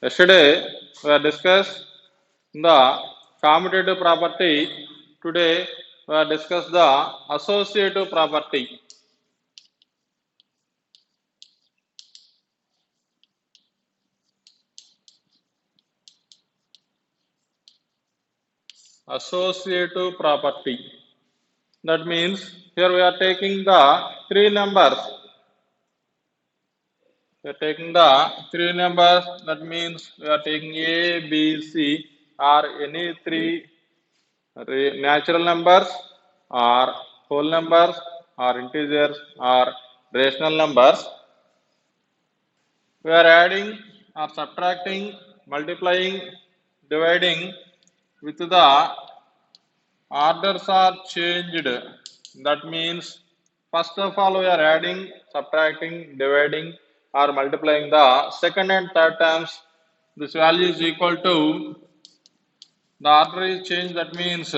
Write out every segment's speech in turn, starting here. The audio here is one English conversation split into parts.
Yesterday we have discussed the commutative property. Today we have discussed the associative property. Associative property. That means here we are taking the three numbers. We are taking the three numbers. That means we are taking A, B, C or any three natural numbers or whole numbers or integers or rational numbers. We are adding or subtracting, multiplying, dividing with the orders are changed. That means first of all we are adding, subtracting, dividing or multiplying the second and third terms. This value is equal to, the order is changed. That means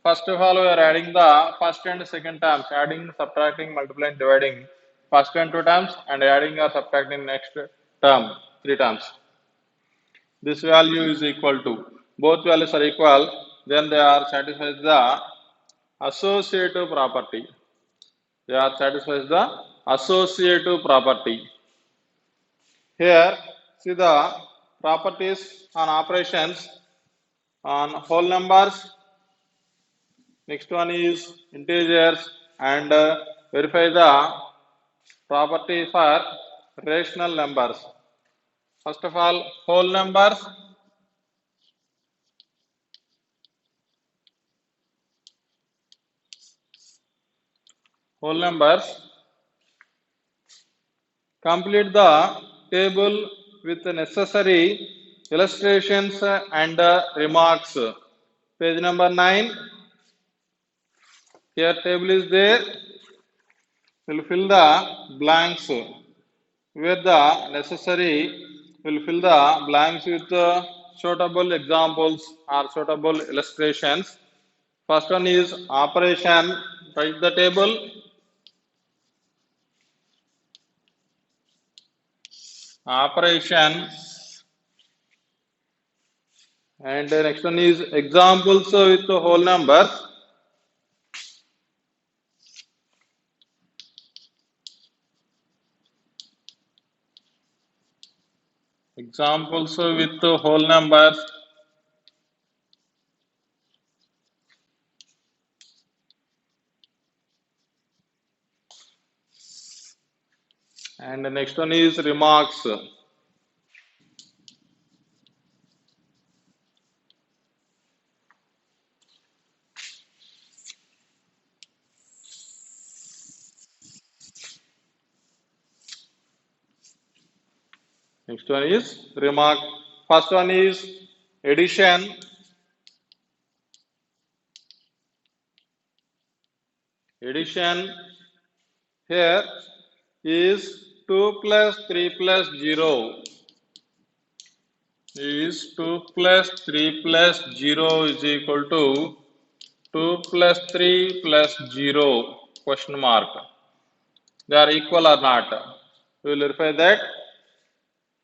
first of all we are adding the first and second terms, adding, subtracting, multiplying, dividing first and two terms and adding or subtracting next term, three terms. This value is equal to, both values are equal, then they are satisfies the associative property. They are satisfies the associative property. Here see the properties on operations on whole numbers. Next one is integers and verify the property for rational numbers. First of all, whole numbers. Whole numbers. Complete the table with the necessary illustrations and remarks. Page number 9. Here table is there. We'll fill the blanks where the necessary. We'll fill the blanks with suitable examples or suitable illustrations. First one is operation. Write the table. Operation. And the next one is examples with the whole numbers. Examples with the whole numbers. And the next one is remarks. Next one is remark. First one is addition. Addition. Here is 2 plus 3 plus 0. Is 2 plus 3 plus 0 is equal to 2 plus 3 plus 0, question mark. They are equal or not? We will verify that.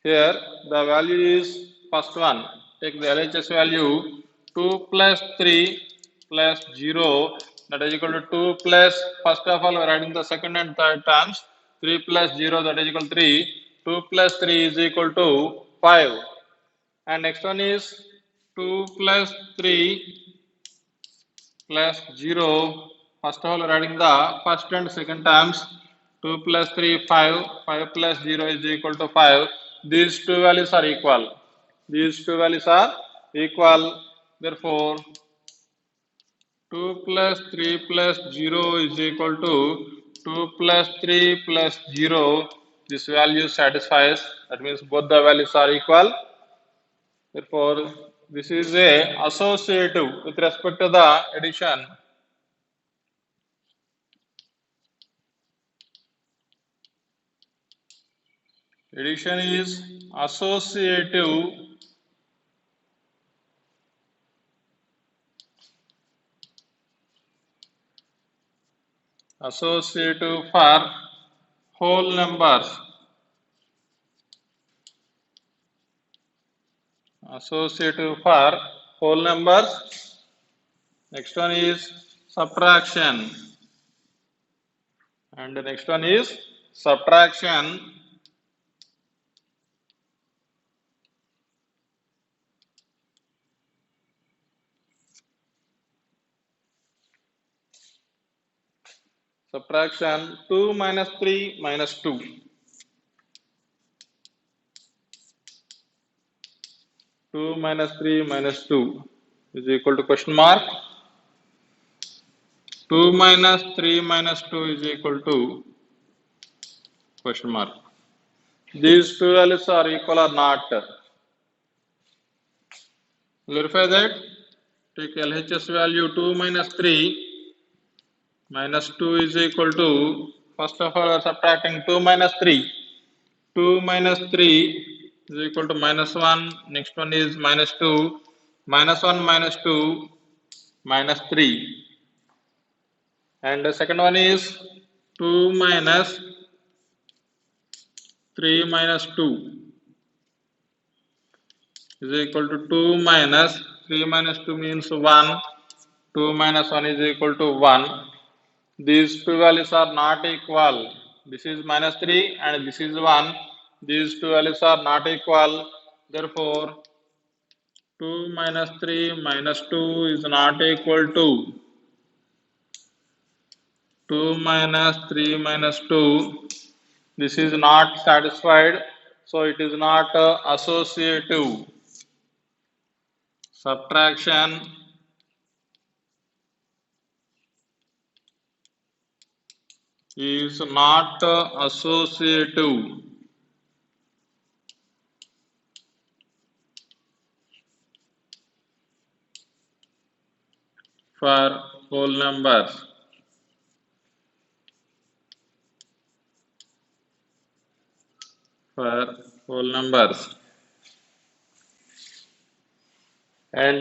Here the value is first one. Take the LHS value 2 plus 3 plus 0, that is equal to 2 plus, first of all we are adding the second and third terms, 3 plus 0 that is equal to 3, 2 plus 3 is equal to 5. And next one is 2 plus 3 plus 0. First of all, we are adding the first and second terms. 2 plus 3, 5. 5 plus 0 is equal to 5. These two values are equal. These two values are equal. Therefore, 2 plus 3 plus 0 is equal to 2 plus 3 plus 0. This value satisfies. That means both the values are equal. Therefore, this is a associative with respect to the addition. Addition is associative for whole numbers. associative for whole numbers. Next one is subtraction, and the next one is subtraction. Subtraction 2 minus 3 minus 2. 2 minus 3 minus 2 is equal to question mark. 2 minus 3 minus 2 is equal to question mark. These two values are equal or not? Verify that. Take LHS value 2 minus 3 minus 2 is equal to, first of all, we are subtracting 2 minus 3. 2 minus 3 is equal to minus 1. Next one is minus 2. Minus 1 minus 2 minus 3. And the second one is 2 minus 3 minus 2 is equal to 2 minus 3 minus 2 means 1. 2 minus 1 is equal to 1. These two values are not equal. This is minus 3 and this is 1. These two values are not equal. Therefore, 2 minus 3 minus 2 is not equal to 2 minus 3 minus 2. This is not satisfied, so it is not associative. Subtraction is not associative for whole numbers. For whole numbers. And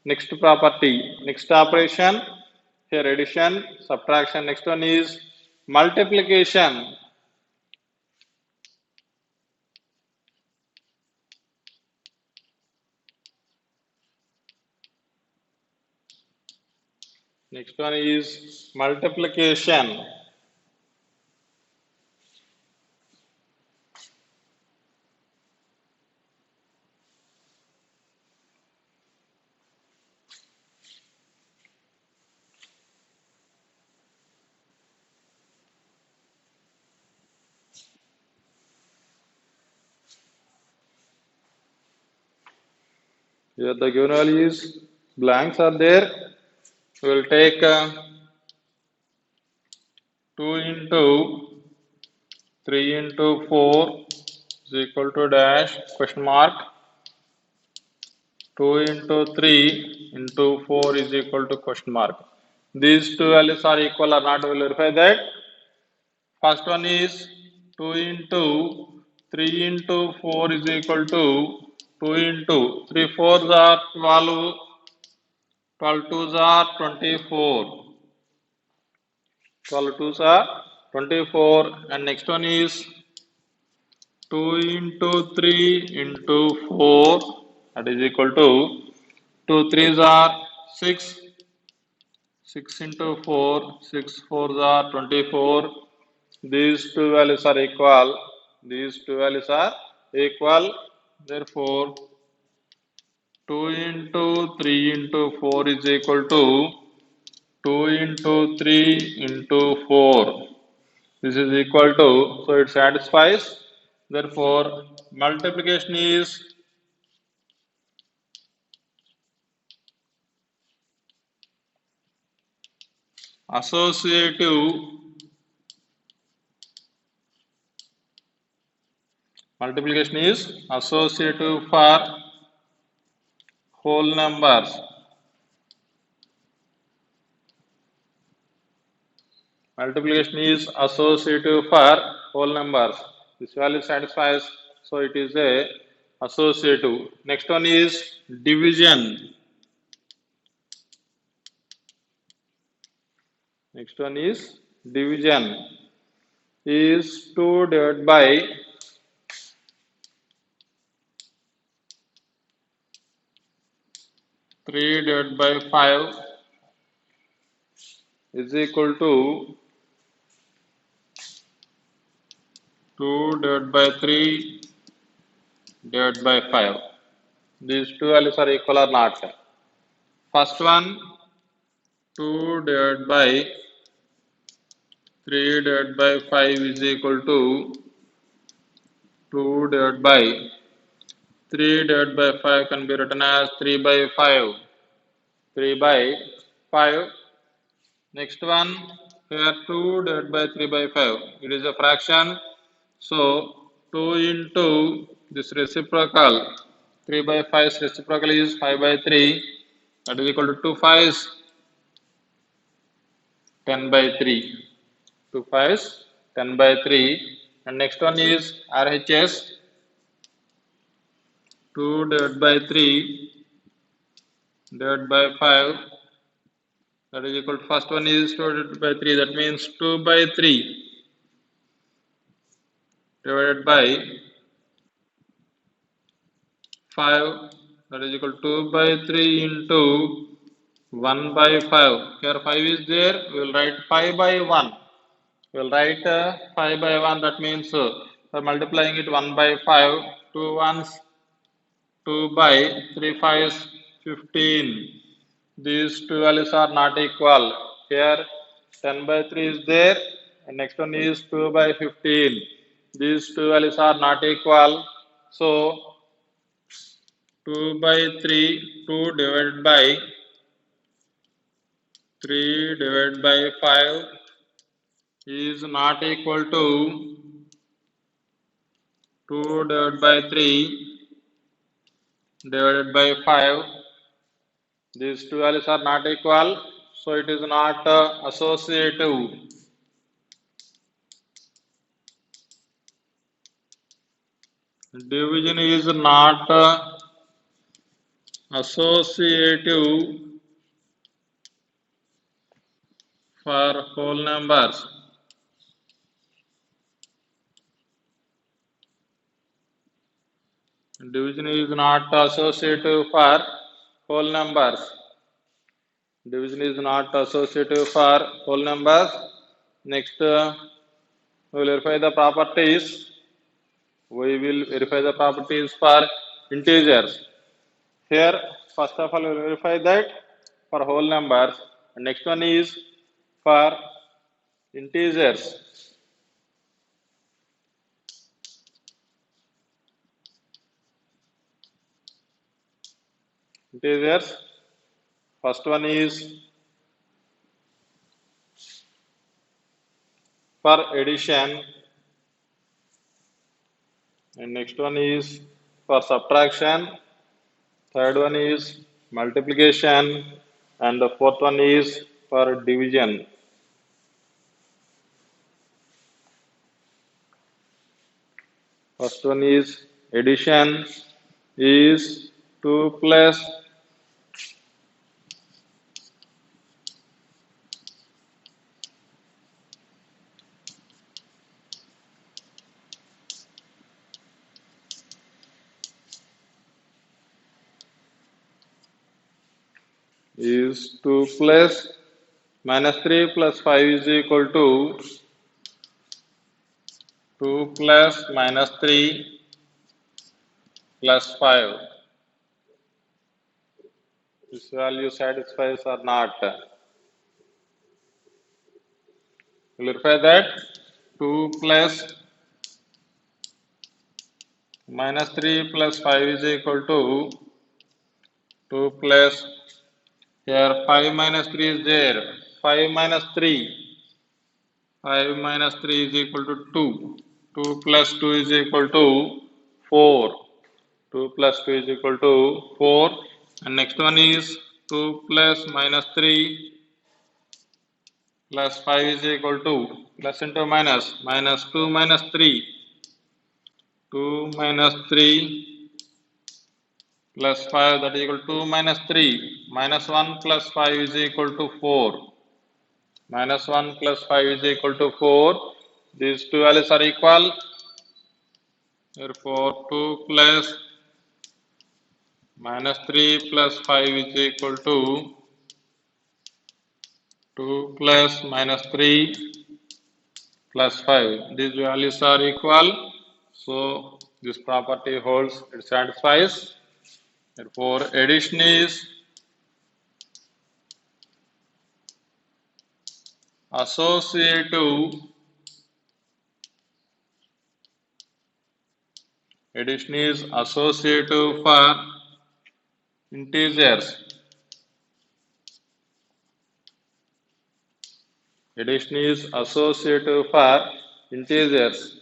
next property, next operation, here addition, subtraction. Next one is multiplication. Next one is multiplication. Here the given values, blanks are there. We will take 2 into 3 into 4 is equal to dash question mark. 2 into 3 into 4 is equal to question mark. These two values are equal or not, we will verify that. First one is 2 into 3 into 4 is equal to 2 into 3 4s are 12, 12 2s are 24. 12 2s are 24, and next one is 2 into 3 into 4, that is equal to 2 3s are 6, 6 into 4, 6 4s are 24. These two values are equal. These two values are equal. Therefore, 2 into 3 into 4 is equal to 2 into 3 into 4. This is equal to, so it satisfies. Therefore, multiplication is associative. Multiplication is associative for whole numbers. Multiplication is associative for whole numbers. This value satisfies, so it is a associative. Next one is division. Next one is division. Is 2 divided by 3 divided by 5 is equal to 2 divided by 3 divided by 5. These two values are equal or not? First one, 2 divided by 3 divided by 5 is equal to 2 divided by 3 divided by 5 can be written as 3 by 5. 3 by 5. Next one, here 2 divided by 3 by 5. It is a fraction. So 2 into this reciprocal. 3 by 5's reciprocal is 5 by 3. That is equal to 2 5's 10 by 3. 2 5's 10 by 3. And next one is RHS. 2 divided by 3 divided by 5. That is equal to first one is 2 divided by 3. That means 2 by 3 divided by 5. That is equal to 2 by 3 into 1 by 5. Here 5 is there. We will write 5 by 1. We will write 5 by 1. That means for multiplying it 1 by 5. 2 ones 2 by 3 5s 15. These two values are not equal. Here 10 by 3 is there. And next one is 2 by 15. These two values are not equal. So 2 by 3, 2 divided by 3 divided by 5 is not equal to 2 divided by 3 divided by 5. These two values are not equal, so it is not associative. Division is not associative for whole numbers. Division is not associative for whole numbers. Division is not associative for whole numbers. Next, we will verify the properties. We will verify the properties for integers. Here, first of all, we will verify that for whole numbers. And next one is for integers. Integers. First one is for addition, and next one is for subtraction, third one is multiplication, and the fourth one is for division. First one is addition is 2 plus is 2 plus minus 3 plus 5 is equal to 2 plus minus 3 plus 5. This value satisfies or not? Verify that 2 plus minus 3 plus 5 is equal to 2 plus, here 5 minus 3 is there, 5 minus 3, 5 minus 3 is equal to 2, 2 plus 2 is equal to 4, 2 plus 2 is equal to 4, and next one is 2 plus minus 3 plus 5 is equal to, plus into minus, minus 2 minus 3, 2 minus 3 plus 5, that is equal to 2 minus 3, minus 1 plus 5 is equal to 4, minus 1 plus 5 is equal to 4. These two values are equal. Therefore, 2 plus minus 3 plus 5 is equal to 2 plus minus 3 plus 5. These values are equal. So this property holds, it satisfies. Therefore, addition is associative. Addition is associative for integers. Addition is associative for integers.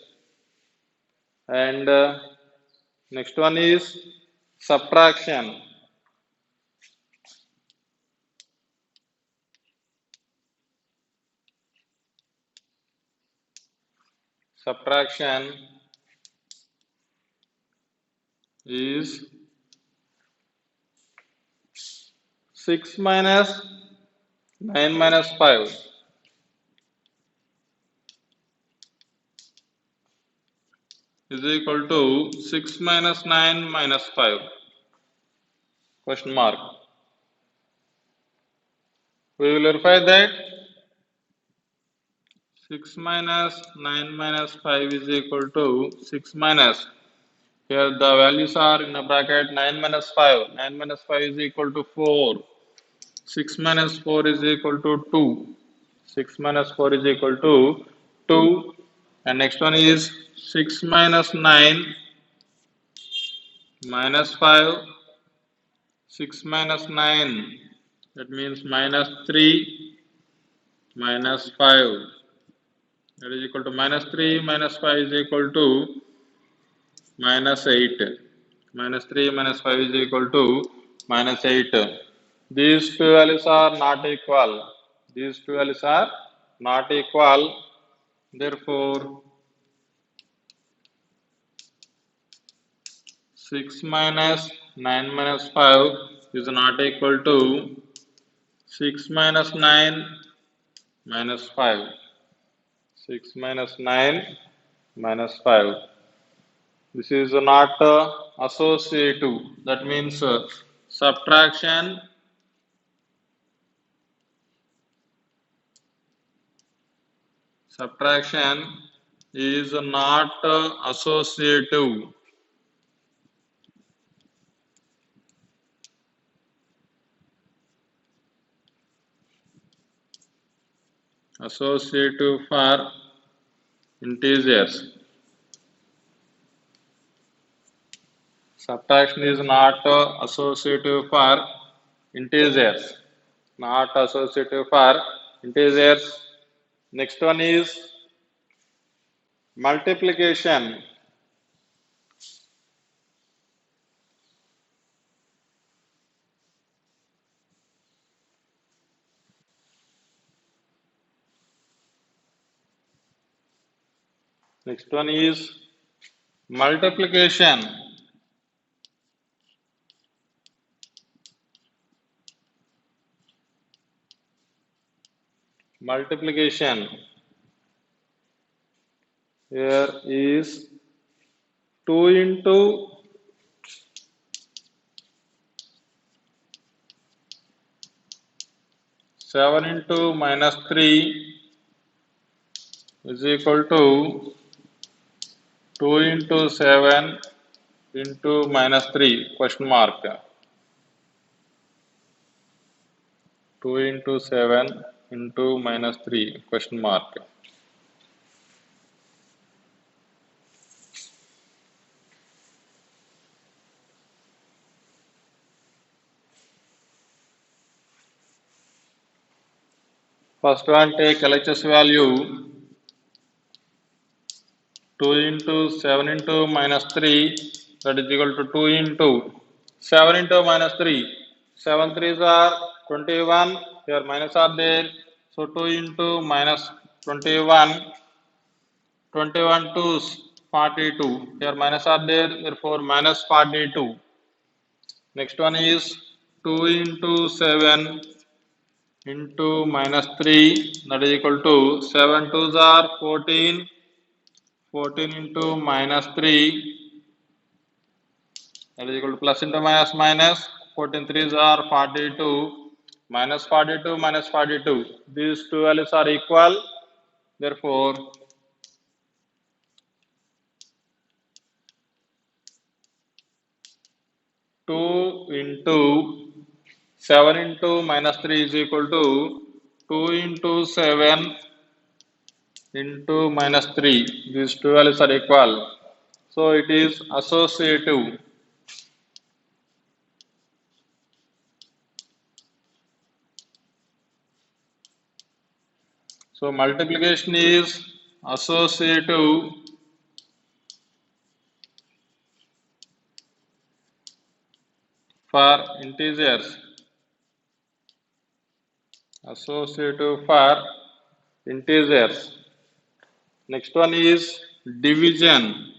And next one is subtraction. Subtraction is 6 minus 9 minus 5 is equal to 6 minus 9 minus 5 question mark. We will verify that 6 minus 9 minus 5 is equal to 6 minus, here the values are in a bracket, 9 minus 5. 9 minus 5 is equal to 4. 6 minus 4 is equal to 2. 6 minus 4 is equal to 2. And next one is 6 minus 9 minus 5. 6 minus 9, that means minus 3 minus 5. That is equal to minus 3 minus 5 is equal to minus 8. Minus 3 minus 5 is equal to minus 8. These two values are not equal. These two values are not equal. Therefore, 6 minus 9 minus 5 is not equal to 6 minus 9 minus 5. 6 minus 9 minus 5. This is not associative. That means subtraction is not associative. Associative for integers. Subtraction is not associative for integers. Not associative for integers. Next one is multiplication. Next one is multiplication. Multiplication. Here is 2 into 7 into minus 3 is equal to 2 into 7 into minus 3 question mark. 2 into 7 into minus 3 question mark. First one, take LHS value. 2 into 7 into minus 3, that is equal to 2 into 7 into minus 3. 7 3s are 21. Here minus are there. So 2 into minus 21. 21 2s 42. Here minus are there. Therefore minus 42. Next one is 2 into 7 into minus 3, that is equal to 7 2s are 14. 14 into minus 3, that is equal to plus into minus minus, 14 threes are 42, minus 42 minus 42. These two values are equal. Therefore, 2 into 7 into minus 3 is equal to 2 into 7 into minus 3. These two values are equal. So it is associative. So multiplication is associative for integers. Associative for integers. Next one is division.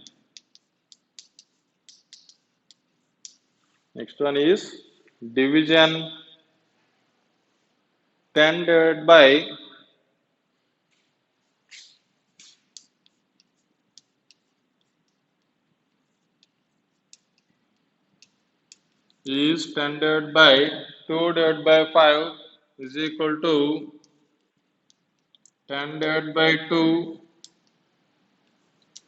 Next one is division. 10 divided by is 10 divided by 2 divided by 5 is equal to 10 divided by 2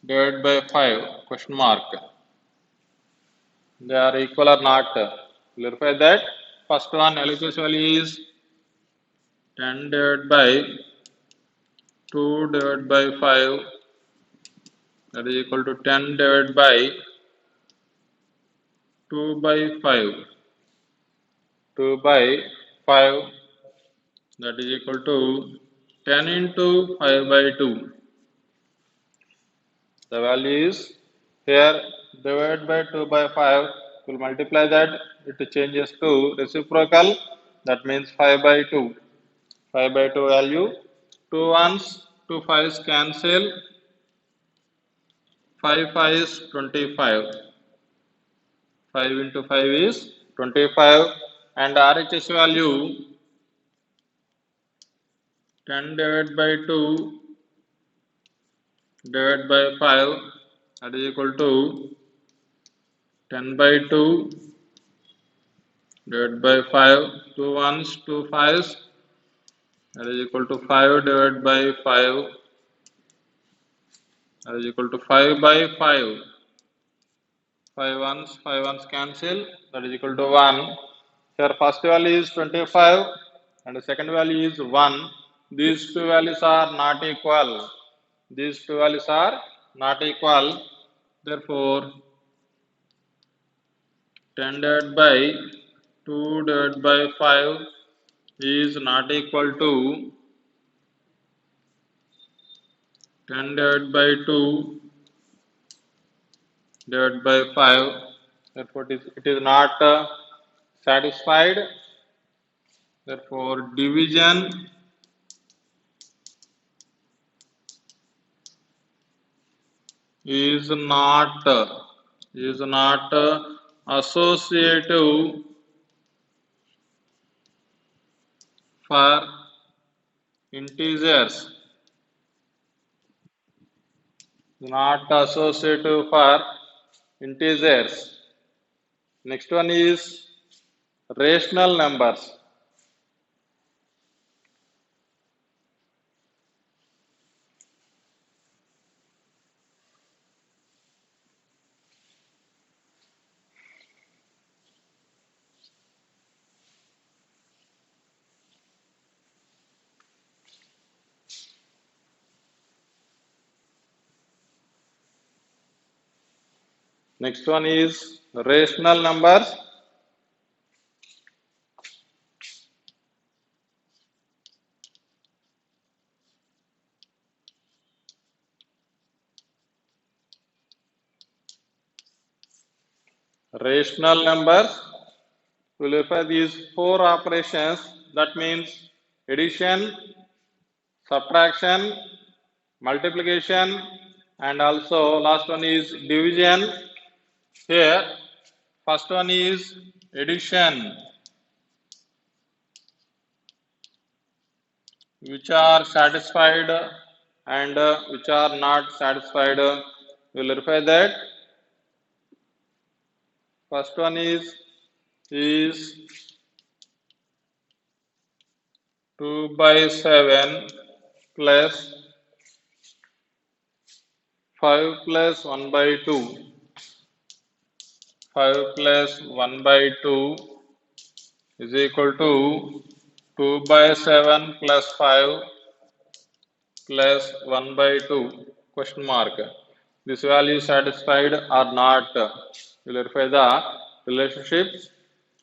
divided by 5 question mark. They are equal or not? Clarify that. First one LHS value is 10 divided by 2 divided by 5, that is equal to 10 divided by 2 by 5. 2 by 5, that is equal to 10 into 5 by 2. The value is here divided by 2 by 5. We'll multiply that, it changes to reciprocal, that means 5 by 2. 5 by 2 value, 2 ones, 2 fives cancel, 5 5 is 25. 5 into 5 is 25, and RHS value 10 divided by 2 divided by 5, that is equal to 10 by 2 divided by 5, 2 ones, 2 fives, that is equal to 5 divided by 5, that is equal to 5 by 5. 5 ones cancel, that is equal to 1. Here first value is 25 and the second value is 1. These two values are not equal. These two values are not equal. Therefore, 10 divided by 2 divided by 5 is not equal to 10 divided by 2 divided by 5. Therefore, it is not satisfied. Therefore, division is not associative for integers. Not associative for integers. Next one is rational numbers. Next one is rational numbers. Rational numbers will refer these four operations, that means addition, subtraction, multiplication, and also last one is division. Here first one is addition, which are satisfied and which are not satisfied. We will verify that. First one is 2 by 7 plus 5 plus 1 by 2. 5 plus 1 by 2 is equal to 2 by 7 plus 5 plus 1 by 2 question mark. This value is satisfied or not? You will verify the relationship.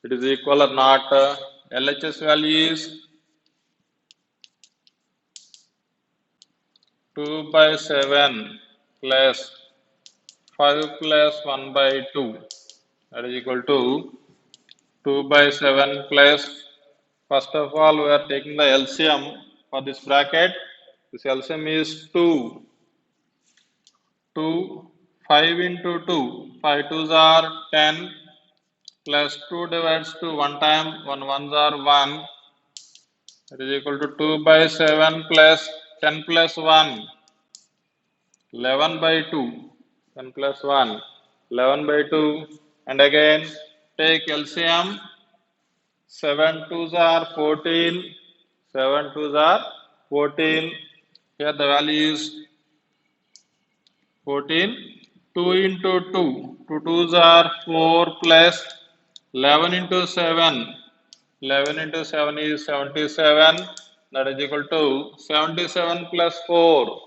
It is equal or not? LHS value is 2 by 7 plus 5 plus 1 by 2, that is equal to 2 by 7 plus, first of all we are taking the LCM for this bracket. This LCM is 2. 5 into 2, 5 2s are 10 plus 2 divides to 1 time, 1 1s are 1, that is equal to 2 by 7 plus 10 plus 1, 11 by 2, 10 plus 1, 11 by 2, and again take LCM, 7 2s are 14, 7 2s are 14, here the value is 14, 2 into 2, 2 2s are 4 plus 11 into 7, 11 into 7 is 77, that is equal to 77 plus 4,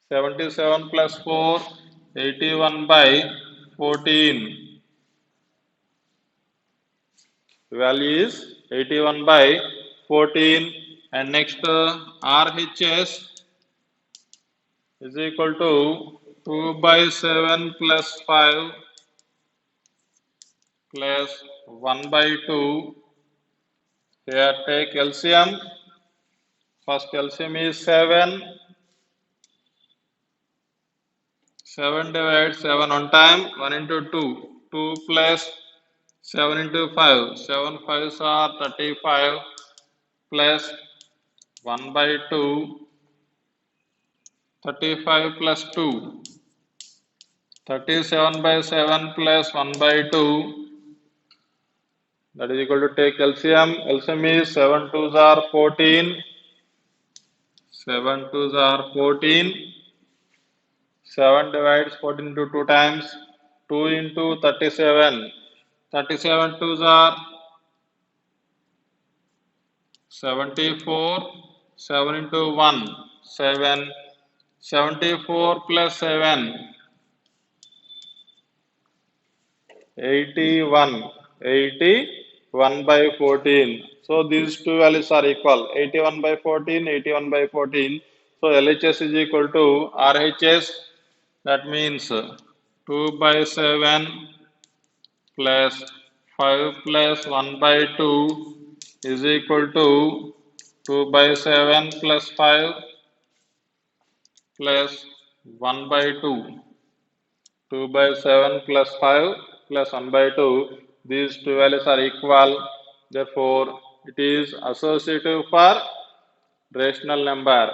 77 plus 4, 81 by 14. The value is 81 by 14. And next RHS is equal to 2 by 7 plus 5 plus 1 by 2. Here take LCM. First LCM is 7. 7 divides 7 on time, 1 into 2. 2 plus 7 into 5. 7 5s are 35 plus 1 by 2. 35 plus 2. 37 by 7 plus 1 by 2. That is equal to take LCM. LCM is 7 2s are 14. 7 2s are 14. 7 divides 14 into 2 times. 2 into 37. 37 2s are 74. 7 into 1. 7. 74 plus 7. 81. 81 by 14. So these two values are equal. 81 by 14, 81 by 14. So LHS is equal to RHS. That means 2 by 7 plus 5 plus 1 by 2 is equal to 2 by 7 plus 5 plus 1 by 2. 2 by 7 plus 5 plus 1 by 2. These two values are equal. Therefore, it is associative for rational number.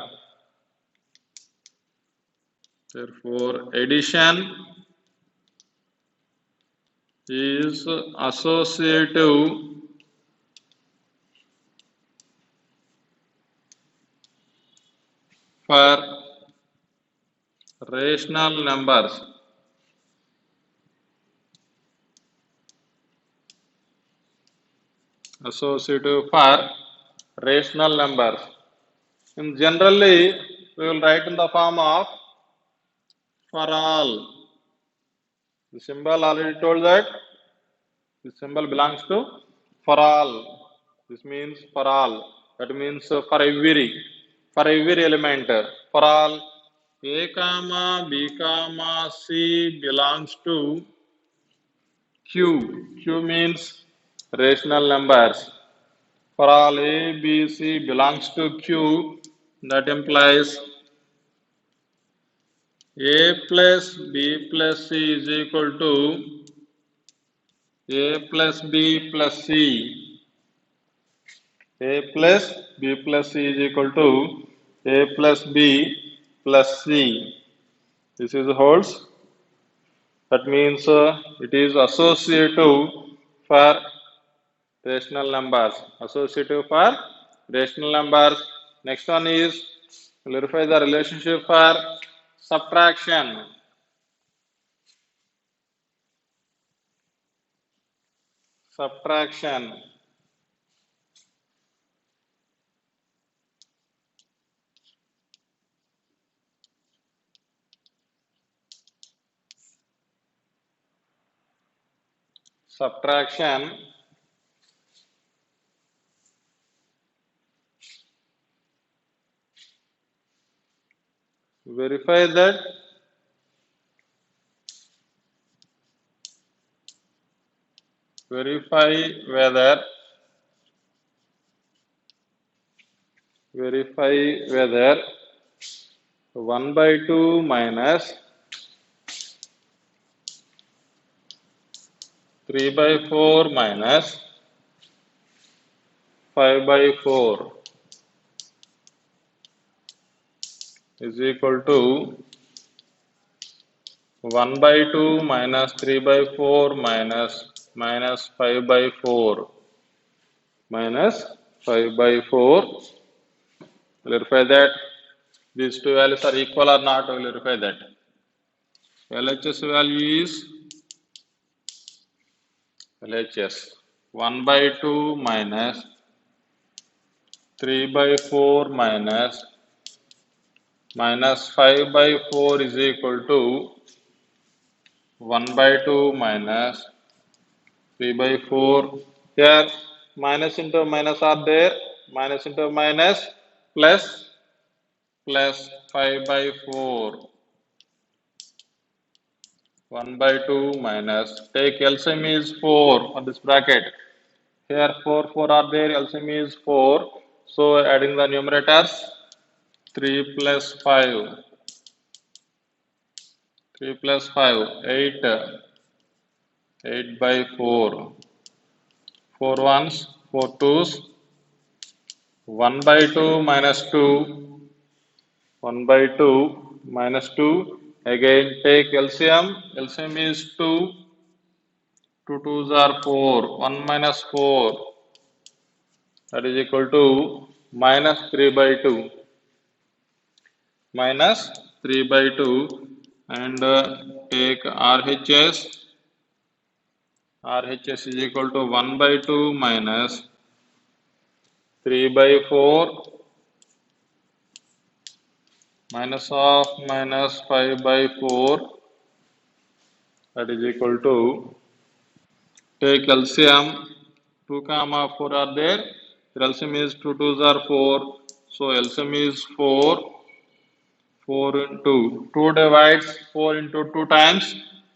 Therefore, addition is associative for rational numbers. Associative for rational numbers. And generally, we will write in the form of for all. The symbol already told that the symbol belongs to for all. This means for all. That means for every element. For all A comma B comma C belongs to Q. Q means rational numbers. For all A, B, C belongs to Q, that implies A plus B plus C is equal to A plus B plus C. A plus B plus C is equal to A plus B plus C. This is holds That means it is associative for rational numbers. Associative for rational numbers. Next one is verify the relationship for subtraction. Subtraction. Subtraction. Verify that verify whether 1 by 2 minus 3 by 4 minus 5 by 4 is equal to 1 by 2 minus 3 by 4 minus 5 by 4 minus 5 by 4. Verify that these two values are equal or not. We'll verify that. LHS value is LHS 1 by 2 minus 3 by 4 minus 5 by 4 is equal to 1 by 2 minus 3 by 4. Here minus into minus are there. Minus into minus plus 5 by 4. 1 by 2 minus, take LCM is 4 for this bracket. Here 4 are there, LCM is 4. So adding the numerators, 3 plus 5. 3 plus 5, 8. 8 by 4. 4 ones, 4 twos. 1 by 2 minus 2. 1 by 2 minus 2. Again take LCM. LCM is 2. 2 twos are 4. 1 minus 4. That is equal to minus 3 by 2. Minus 3 by 2. And take RHS. RHS is equal to 1 by 2 minus 3 by 4 minus of minus 5 by 4, that is equal to, take LCM, 2 comma 4 are there, LCM is 2 twos are 4, so LCM is 4, 4 into 2 divides 4 into 2 times,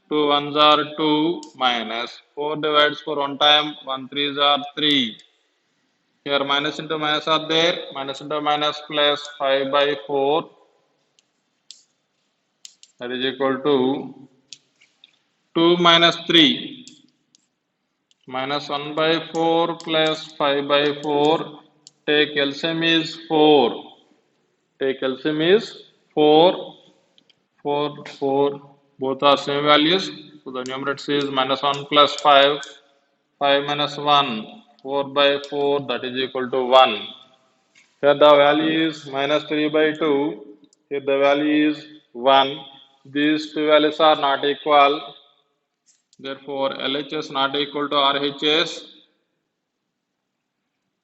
2 ones are 2 minus 4 divides 4 one time, 1 threes are 3. Here minus into minus are there, minus into minus plus 5 by 4, that is equal to 2 minus 3 minus 1 by 4 plus 5 by 4. Take LCM is 4. Take LCM is 4. 4, 4. Both are same values. So the numerator is minus 1 plus 5. 5 minus 1. 4 by 4, that is equal to 1. Here the value is minus 3 by 2. Here the value is 1. These two values are not equal. Therefore, LHS not equal to RHS.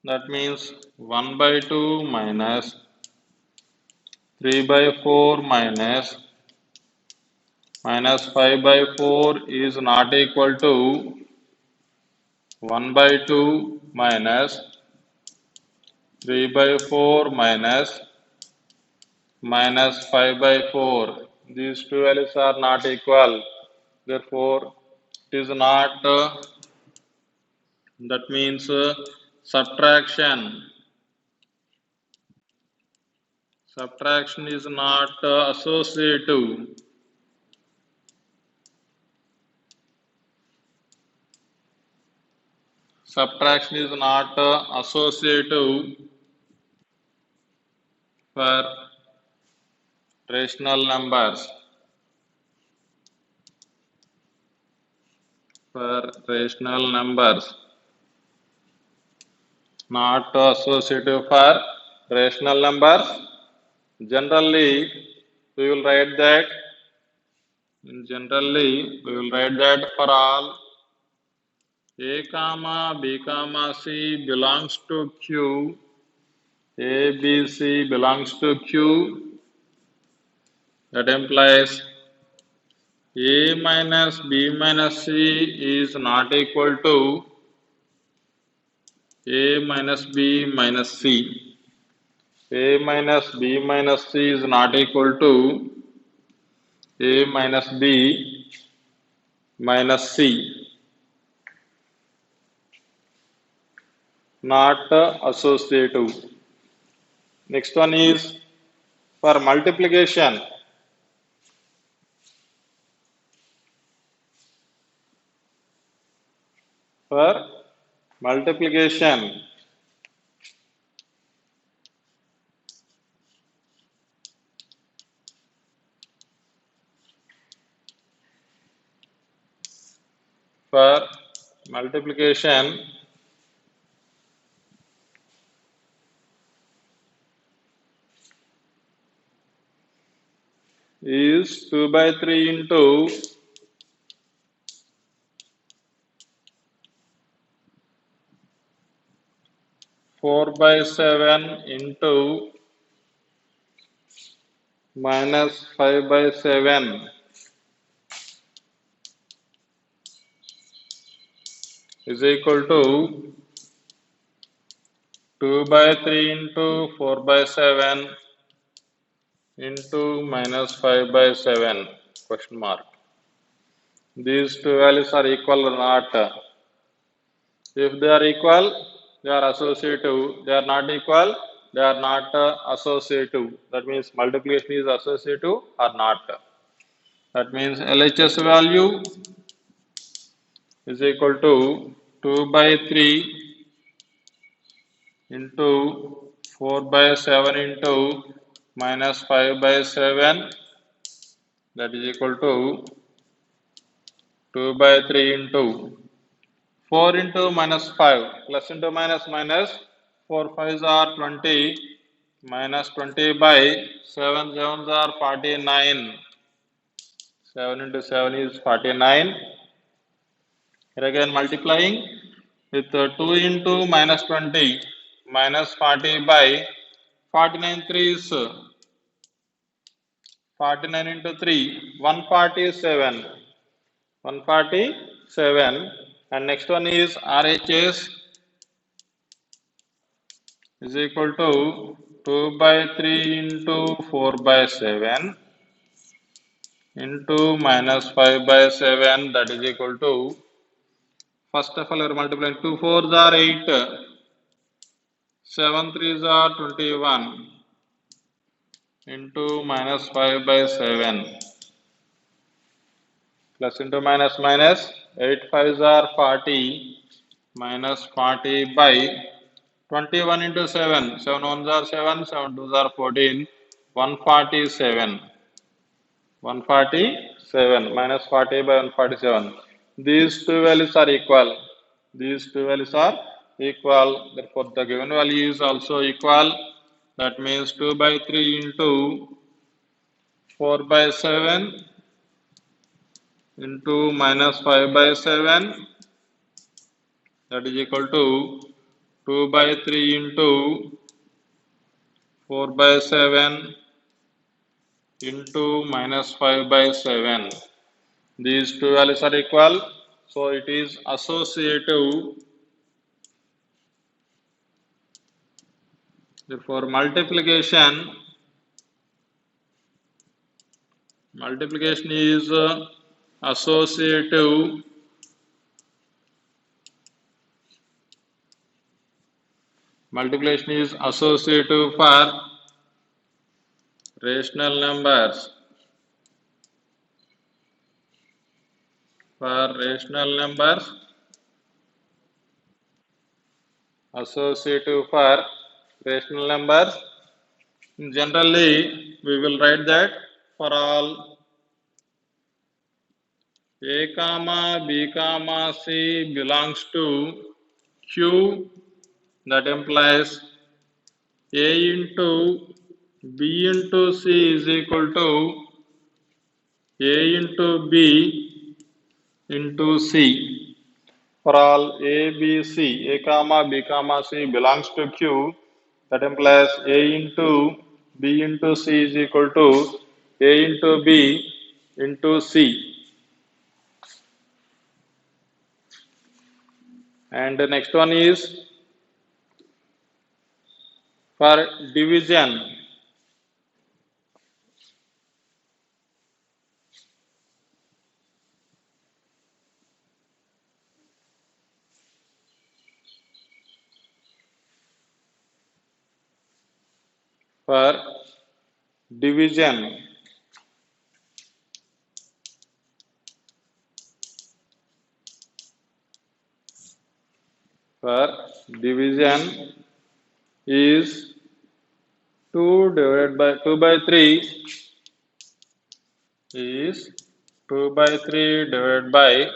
That means 1 by 2 minus 3 by 4 minus 5 by 4 is not equal to 1 by 2 minus 3 by 4 minus 5 by 4. These two values are not equal. Therefore, it is not, that means subtraction. Subtraction is not associative. Subtraction is not associative for rational numbers. for rational numbers, not associative for rational numbers. Generally, we will write that. For all A comma B comma C belongs to Q, A, B, C belongs to Q. That implies A minus B minus C is not equal to A minus B minus C. A minus B minus C is not equal to A minus B minus C. Not associative. Next one is for multiplication. For multiplication, for multiplication, is 2 by 3 into 4 by 7 into minus 5 by 7 is equal to 2 by 3 into 4 by 7 into minus 5 by 7 question mark. These two values are equal or not? If they are equal, they are associative. They are not equal, they are not associative. That means multiplication is associative or not. That means LHS value is equal to 2 by 3 into 4 by 7 into minus 5 by 7, that is equal to 2 by 3 into 4 into minus 5 plus into minus minus 4 5s are 20 minus 20 by 7 7s are 49. 7 into 7 is 49. Here again multiplying with 2 into minus 20 minus 40 by 49 3 is 49 into 3 147. 147. And next one is RHS is equal to 2 by 3 into 4 by 7 into minus 5 by 7, that is equal to, first of all we are multiplying 2 4s are 8, 7 3s are 21 into minus 5 by 7 plus into minus minus 8 5s are 40 minus 40 by 21 into 7, 7 1s are 7, 7 2s are 14, 147. 147 minus 40 by 147. These two values are equal. These two values are equal. Therefore, the given value is also equal. That means 2 by 3 into 4 by 7 into minus 5 by 7, that is equal to 2 by 3 into 4 by 7 into minus 5 by 7. These two values are equal, so it is associative. Therefore, multiplication is associative. Multiplication is associative for rational numbers. For rational numbers, associative for rational numbers. Generally, we will write that for all A comma B comma C belongs to Q, that implies A into B into C is equal to A into B into C. For all A, B, C, A comma B comma C belongs to Q, that implies A into B into C is equal to A into B into C. And the next one is for division. For division, for division is 2 divided by 2 by 3 is 2 by 3 divided by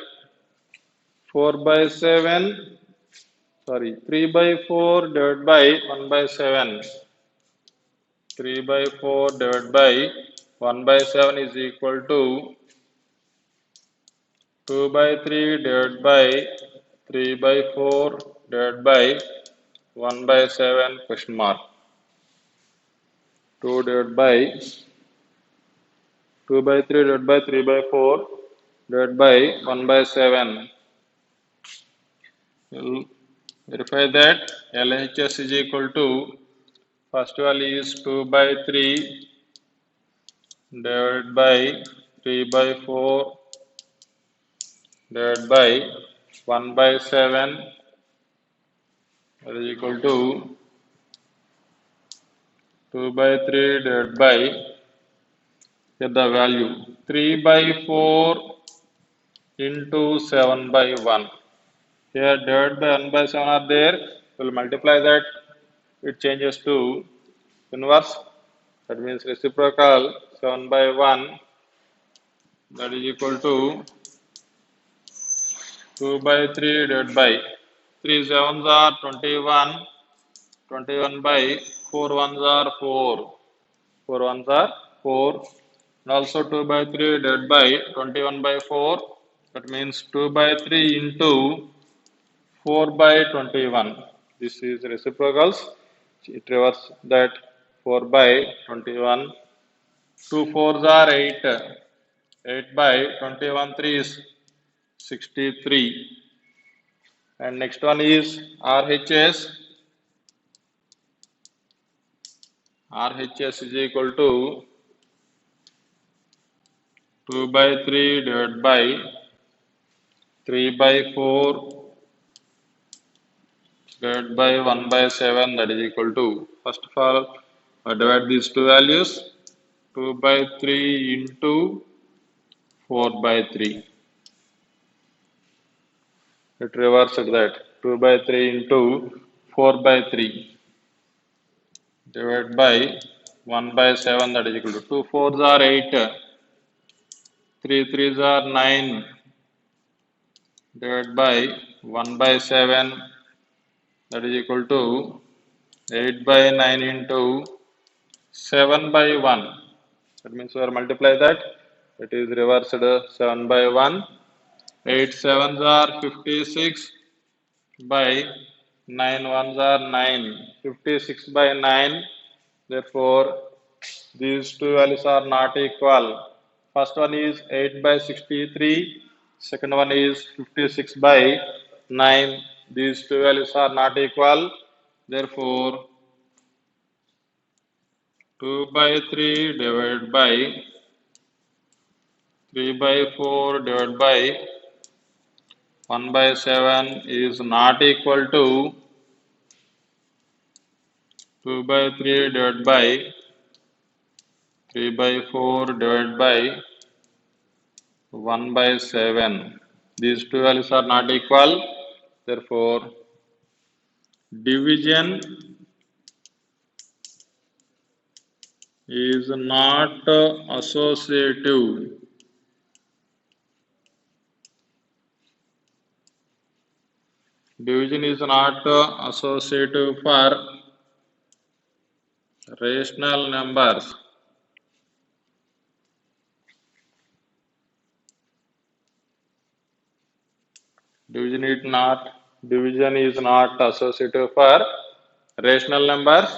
4 by 7, sorry, 3 by 4 divided by 1 by 7. 3 by 4 divided by 1 by 7 is equal to 2 by 3 divided by 3 by 4 divided by 1 by 7 question mark. 2 divided by 2 by 3 divided by 3 by 4 divided by 1 by 7. We'll verify that LHS is equal to, first value is 2 by 3 divided by 3 by 4 divided by 1 by 7, that is equal to 2 by 3 divided by, get the value, 3 by 4 into 7 by 1. Here divided by 1 by 7 are there, we'll multiply that, it changes to inverse, that means reciprocal 7 by 1, that is equal to 2 by 3 divided by 3 sevens are 21, 21 by 4 ones are 4, 4 ones are 4, and also 2 by 3 divided by 21 by 4, that means 2 by 3 into 4 by 21. This is reciprocals, it reverses that 4 by 21. 2 4s are 8, 8 by 21 3s 63. And next one is RHS. RHS is equal to 2 by 3 divided by 3 by 4 divided by 1 by 7, that is equal to, first of all, divide these two values, 2 by 3 into 4 by 3. It reverses that, 2 by 3 into 4 by 3 divided by 1 by 7, that is equal to, 2 4s are 8, 3 3s are 9 divided by 1 by 7, that is equal to 8 by 9 into 7 by 1. That means we are multiply that, it is reversed 7 by 1. 8 sevens are 56 by 9 ones are 9. 56 by 9. Therefore, these two values are not equal. First one is 8 by 63. Second one is 56 by 9. These two values are not equal. Therefore, 2 by 3 divided by 3 by 4 divided by 1 by 7 is not equal to 2 by 3 divided by 3 by 4 divided by 1 by 7. These two values are not equal. Therefore, division is not associative. Division is not associative for rational numbers. Division is not associative for rational numbers.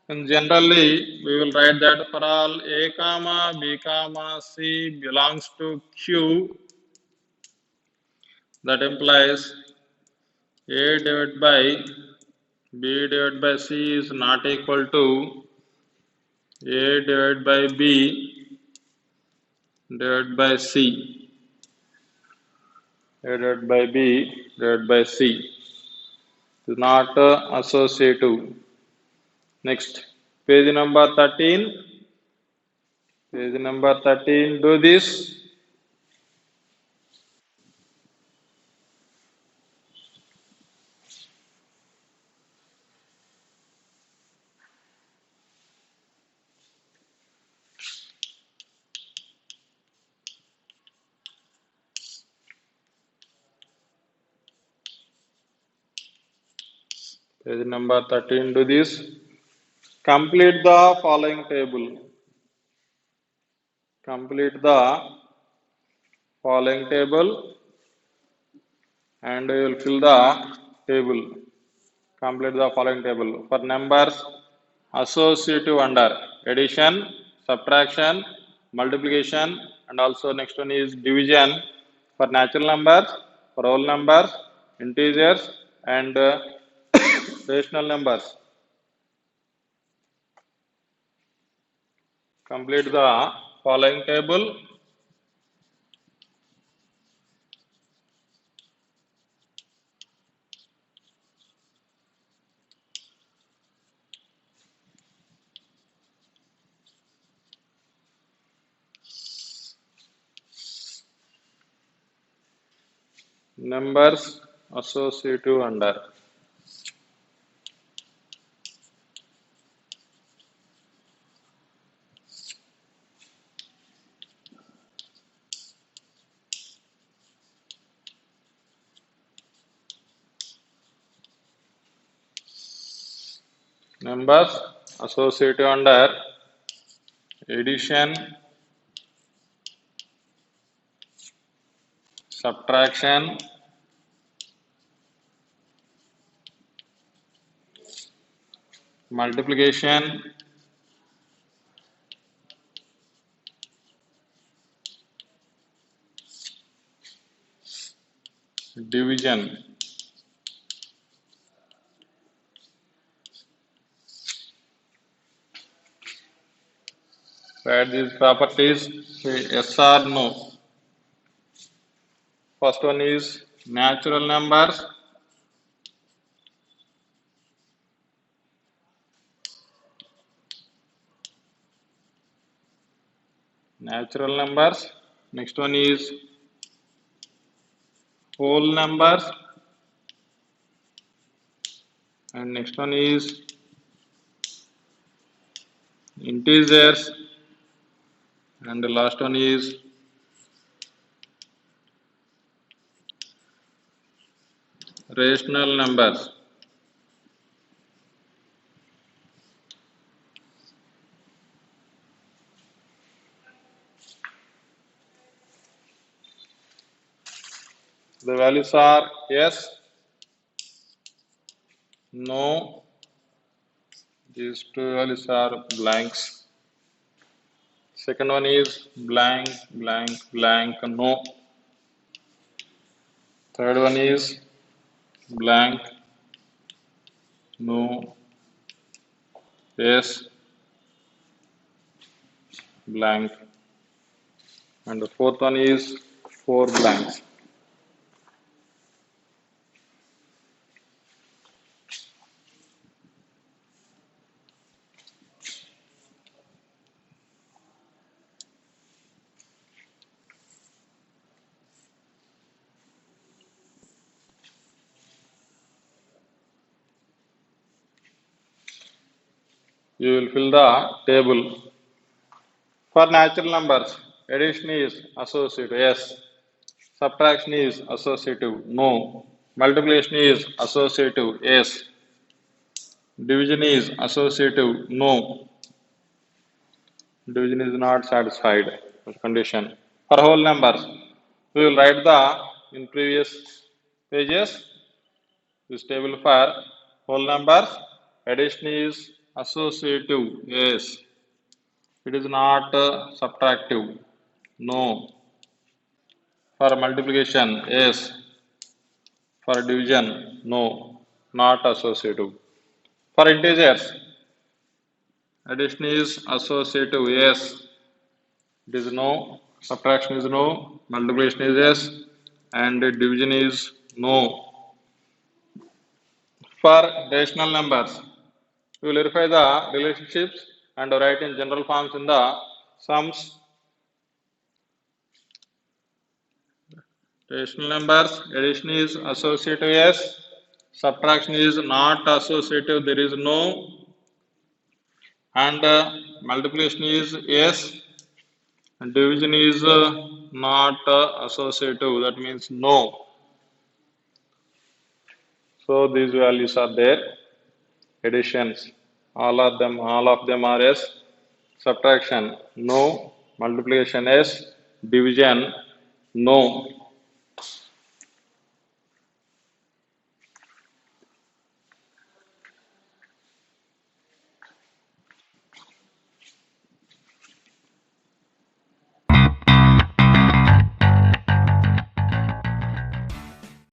And generally, we will write that for all a comma b comma c belongs to q, that implies a divided by b divided by c is not equal to a divided by b divided by c. A divided by b divided by c is not associative. Next, page number 13. Page number 13, do this. Page number 13, do this. Complete the following table. Complete the following table and you will fill the table. Complete the following table. For numbers associative under addition, subtraction, multiplication, and also next one is division. For natural numbers, for whole numbers, integers, and rational numbers. Complete the following table. Numbers associative under. Numbers associative under addition, subtraction, multiplication, division. Write these properties, say yes or no. First one is natural numbers. Natural numbers. Next one is whole numbers. And next one is integers. And the last one is rational numbers. The values are yes, no. These two values are blanks. Second one is blank, blank, blank, no. Third one is blank, no, yes, blank. And the fourth one is four blanks. You will fill the table. For natural numbers, addition is associative, yes. Subtraction is associative, no. Multiplication is associative, yes. Division is associative, no. Division is not satisfied condition. For whole numbers, we will write in previous pages this table for whole numbers. Addition is associative, yes. It is not subtractive, no. For multiplication, yes. For division, no. Not associative. For integers, addition is associative, yes. It is no. Subtraction is no. Multiplication is yes. And division is no. For rational numbers, we will verify the relationships and write in general forms in the sums. Rational numbers, addition is associative, yes. Subtraction is not associative, there is no. And multiplication is yes. And division is not associative, that means no. So these values are there. Additions, all of them are yes. Subtraction, no. Multiplication, yes. Division, no.